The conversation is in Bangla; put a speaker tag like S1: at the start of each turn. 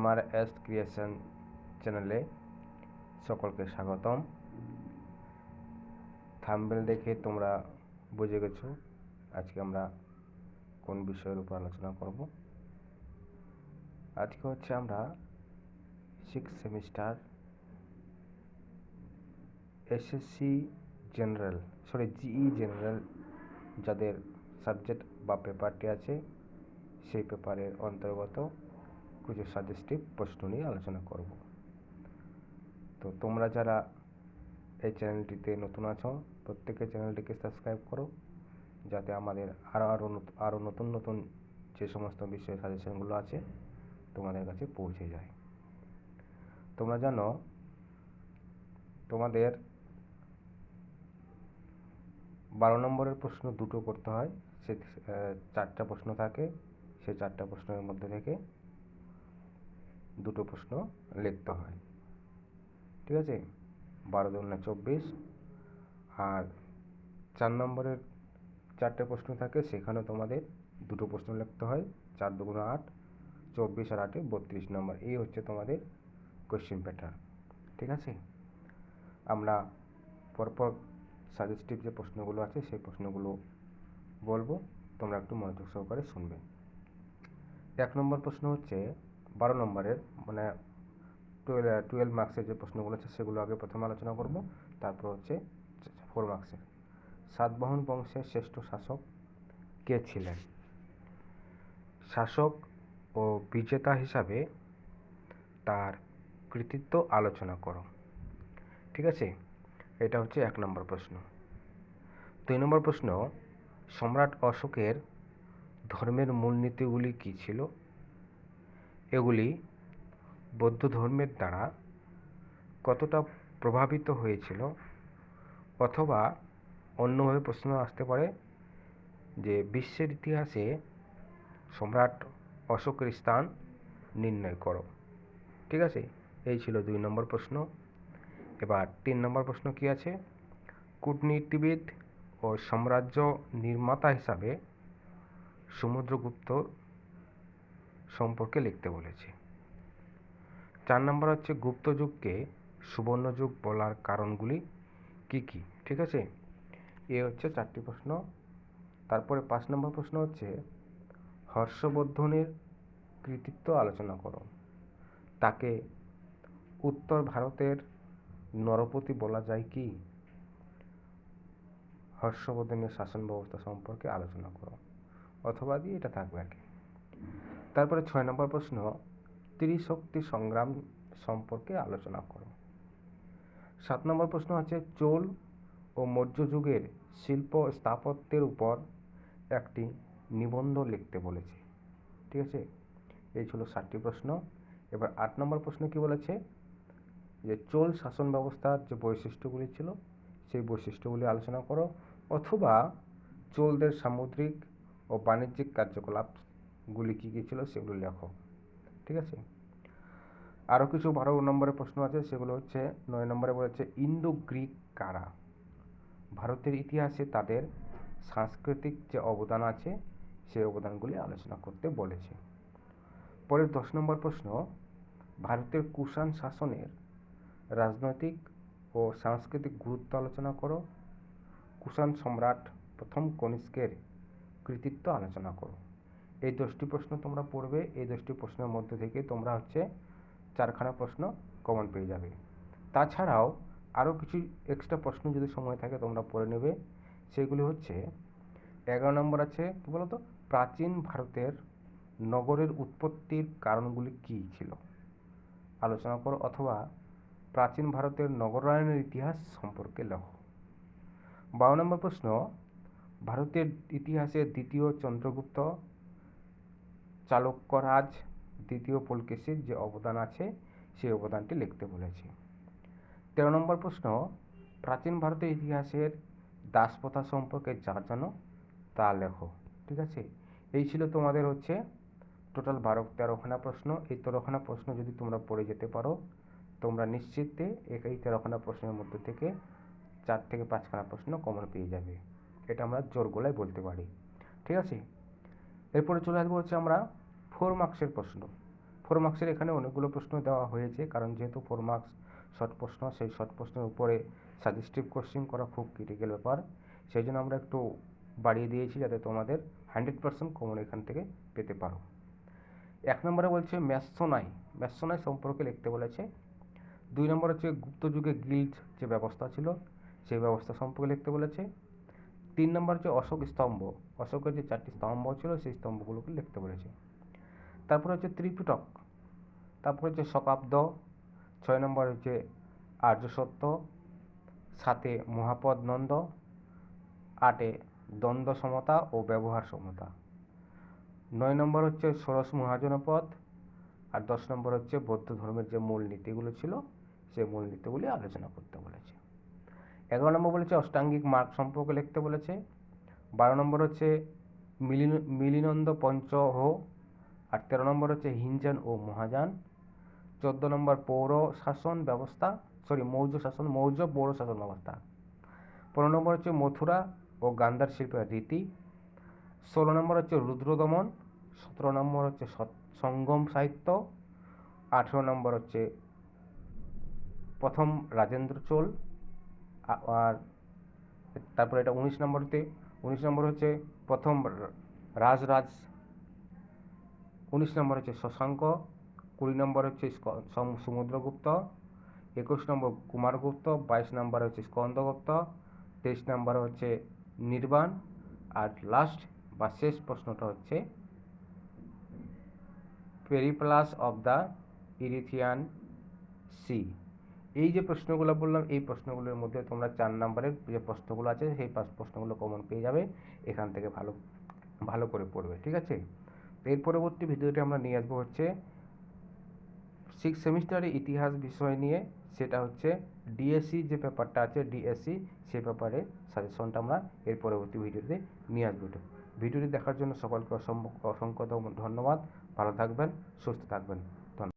S1: MRS ক্রিয়েশন চ্যানেলে সকলকে স্বাগতম। থাম্বনেল দেখে তোমরা বুঝে গেছো আজকে আমরা কোন বিষয়ের উপর আলোচনা করব। আজকে হচ্ছে আমরা 6th semester SSC GE general যাদের সাবজেক্ট বা পেপারটি আছে সেই পেপারের অন্তর্গত কিছু সাজেস্টিভ প্রশ্ন নিয়ে আলোচনা করব। তো তোমরা যারা এই চ্যানেলটিতে নতুন আছো প্রত্যেকে চ্যানেলটিকে সাবস্ক্রাইব করো, যাতে আমাদের আরও নতুন নতুন যে সমস্ত বিষয়ের সাজেশনগুলো আছে তোমাদের কাছে পৌঁছে যায়। তোমরা জানো তোমাদের 12 নম্বরের প্রশ্ন দুটো করতে হয়, সে 4টা প্রশ্ন থাকে, সেই 4টা প্রশ্নের মধ্যে থেকে দুটো প্রশ্ন লিখতে হয়। ঠিক আছে, 12 দুগুণে 24। আর 4 নম্বরের 4টে প্রশ্ন থাকে, সেখানে তোমাদের দুটো প্রশ্ন লিখতে হয়, 4 দুগুণে 8, 24 আর 8 32 নম্বর। এই হচ্ছে তোমাদের কোয়েশ্চেন প্যাটার্ন। ঠিক আছে, আমরা পরপর সাজেস্টিভ যে প্রশ্নগুলো আছে সেই প্রশ্নগুলো বলবো, তোমরা একটু মনোযোগ সহকারে শুনবে। 1 নম্বর প্রশ্ন হচ্ছে 12 নম্বরের, মানে 12 মার্কসের যে প্রশ্নগুলো আছে সেগুলো আগে প্রথমে আলোচনা করব, তারপর হচ্ছে 4 মার্কসের। সাতবাহন বংশের শ্রেষ্ঠ শাসক কে ছিলেন? শাসক ও বিজেতা হিসাবে তার কৃতিত্ব আলোচনা করো। ঠিক আছে, এটা হচ্ছে 1 নম্বর প্রশ্ন। 2 নম্বর প্রশ্ন, সম্রাট অশোকের ধর্মের মূলনীতিগুলি কী ছিল? এগুলি বৌদ্ধ ধর্মের দ্বারা কতটা প্রভাবিত হয়েছিল? অথবা অন্যভাবে প্রশ্ন আসতে পারে যে বিশ্বের ইতিহাসে সম্রাট অশোকের স্থান নির্ণয় করো। ঠিক আছে, এই ছিল 2 নম্বর প্রশ্ন। এবার 3 নম্বর প্রশ্ন কি আছে? কূটনীতিবিদ ও সাম্রাজ্য নির্মাতা হিসাবে সমুদ্রগুপ্ত সম্পর্কে লিখতে বলেছে। 4 নম্বর হচ্ছে গুপ্ত যুগকে সুবর্ণ যুগ বলার কারণগুলি কি কি? ঠিক আছে, এ হচ্ছে 4টি প্রশ্ন। তারপরে 5 নম্বর প্রশ্ন হচ্ছে হর্ষবর্ধনের কৃতিত্ব আলোচনা করো। তাকে উত্তর ভারতের নরপতি বলা যায় কি? হর্ষবর্ধনের শাসন ব্যবস্থা সম্পর্কে আলোচনা করো, অথবা দিয়ে এটা থাকবে আর কি। তারপরে 6 নম্বর প্রশ্ন, ত্রিশক্তি সংগ্রাম সম্পর্কে আলোচনা করো। 7 নম্বর প্রশ্ন আছে চোল ও মৌর্য যুগের শিল্প স্থাপত্যের উপর একটি নিবন্ধ লিখতে বলেছে। ঠিক আছে, এই ছিল 7টি প্রশ্ন। এবার 8 নম্বর প্রশ্ন কি বলেছে? যে চোল শাসন ব্যবস্থার যে বৈশিষ্ট্যগুলি ছিল সেই বৈশিষ্ট্যগুলি আলোচনা করো, অথবা চোলদের সামুদ্রিক ও বাণিজ্যিক কার্যকলাপগুলি কী কী ছিল সেগুলো লেখো। ঠিক আছে, আরও কিছু 12 নম্বরের প্রশ্ন আছে, সেগুলো হচ্ছে 9 নম্বরে বলেছে ইন্দো গ্রিক কারা? ভারতের ইতিহাসে তাদের সাংস্কৃতিক যে অবদান আছে সেই অবদানগুলি আলোচনা করতে বলেছে। পরের 10 নম্বর প্রশ্ন, ভারতের কুষাণ শাসনের রাজনৈতিক ও সাংস্কৃতিক গুরুত্ব আলোচনা করো। কুষাণ সম্রাট প্রথম কনিষ্কের কৃতিত্ব আলোচনা করো। এই 10টি প্রশ্ন তোমরা পড়বে। এই 10টি প্রশ্নের মধ্যে থেকে তোমরা হচ্ছে 4খানা প্রশ্ন কমন পেয়ে যাবে। তাছাড়াও আরও কিছু এক্সট্রা প্রশ্ন যদি সময় থাকে তোমরা পড়ে নেবে। সেগুলি হচ্ছে 11 নম্বর আছে কি বলতো, প্রাচীন ভারতের নগরের উৎপত্তির কারণগুলি কী ছিল আলোচনা করো, অথবা প্রাচীন ভারতের নগরায়নের ইতিহাস সম্পর্কে লেখো। 12 নম্বর প্রশ্ন, ভারতের ইতিহাসে দ্বিতীয় চন্দ্রগুপ্ত, চালুক্যরাজ, দ্বিতীয় পুলকেশীর যে অবদান আছে সেই অবদানটি লিখতে বলেছে। 13 নম্বর প্রশ্ন, প্রাচীন ভারতের ইতিহাসের দাসপ্রথা সম্পর্কে যা জানো তা লেখো। ঠিক আছে, এই ছিল তোমাদের হচ্ছে টোটাল 13খানা প্রশ্ন। এই 13খানা প্রশ্ন যদি তোমরা পড়ে যেতে পারো তোমরা নিশ্চিতে এই 13খানা প্রশ্নের মধ্যে থেকে 4 থেকে 5খানা প্রশ্ন কমন পেয়ে যাবে, এটা আমরা জোর গলায় বলতে পারি। ঠিক আছে, এরপরে চলে আসবো হচ্ছে আমরা 4 মার্কসের প্রশ্ন। 4 মার্কসের এখানে অনেকগুলো প্রশ্ন দেওয়া হয়েছে, কারণ যেহেতু 4 মার্কস শর্ট প্রশ্ন, সেই শর্ট প্রশ্নের উপরে সাজেস্টিভ কোশ্চেন করা খুব ক্রিটিক্যাল ব্যাপার। সেই জন্য আমরা একটু বাড়িয়ে দিয়েছি যাতে তোমাদের 100% কমন এখান থেকে পেতে পারো। 1 নম্বরে বলছে ম্যাসোনাই সম্পর্কে লিখতে বলেছে। 2 নম্বর হচ্ছে গুপ্ত যুগে গিল্ড যে ব্যবস্থা ছিল সেই ব্যবস্থা সম্পর্কে লিখতে বলেছে। 3 নম্বর হচ্ছে অশোকের যে 4টি স্তম্ভ ছিল সেই স্তম্ভগুলোকে লিখতে বলেছে। তারপর হচ্ছে ত্রিপিটক, তারপর হচ্ছে শকাব্দ, 6 নম্বর হচ্ছে আর্যসত্য, 7 মহাপদ নন্দ, 8 দ্বন্দ্ব সমতা ও ব্যবহার সমতা, 9 নম্বর হচ্ছে ষোড়শ মহাজনপদ, আর 10 নম্বর হচ্ছে বৌদ্ধ ধর্মের যে মূল নীতিগুলো ছিল সেই মূল নীতিগুলি আলোচনা করতে বলেছে। 11 নম্বর বলেছে অষ্টাঙ্গিক মার্গ সম্পর্কে লিখতে বলেছে। 12 নম্বর হচ্ছে মিলিনন্দ পঞ্চহ, আর 13 নম্বর হচ্ছে হিনজান ও মহাযান। 14 নম্বর মৌর্য পৌর শাসন ব্যবস্থা। 15 নম্বর হচ্ছে মথুরা ও গান্ধার শিল্পের রীতি। 16 নম্বর হচ্ছে রুদ্রদমন। 17 নম্বর হচ্ছে সঙ্গম সাহিত্য। 18 নম্বর হচ্ছে প্রথম রাজেন্দ্র চোল। আর তারপরে এটা 19 নম্বর হচ্ছে প্রথম রাজরাজ। 19 নম্বর হচ্ছে শশাঙ্ক। 20 নম্বর হচ্ছে সমুদ্রগুপ্ত। 21 নম্বর কুমারগুপ্ত। 22 নম্বর হচ্ছে স্কন্দগুপ্ত। 23 নম্বর হচ্ছে নির্বাণ। আর লাস্ট বা শেষ প্রশ্নটা হচ্ছে periplus of the Erythraean sea. এই যে প্রশ্নগুলো বললাম এই প্রশ্নগুলোর মধ্যে তোমরা 4 নম্বরের যে প্রশ্নগুলো আছে সেই প্রশ্নগুলো কমন পেয়ে যাবে। এখান থেকে ভালো করে পড়বে, ঠিক আছে। এর পরবর্তী ভিডিওটি আমরা নিয়ে আসবো হচ্ছে 6 সেমিস্টারের ইতিহাস বিষয় নিয়ে, সেটা হচ্ছে ডিএসসি যে পেপারটা আছে ডিএসসি সেই পেপারে সাজেশনটা আমরা এর পরবর্তী ভিডিওতে নিয়ে আসবো। ভিডিওটি দেখার জন্য সকলকে অসংখ্য ধন্যবাদ। ভালো থাকবেন, সুস্থ থাকবেন।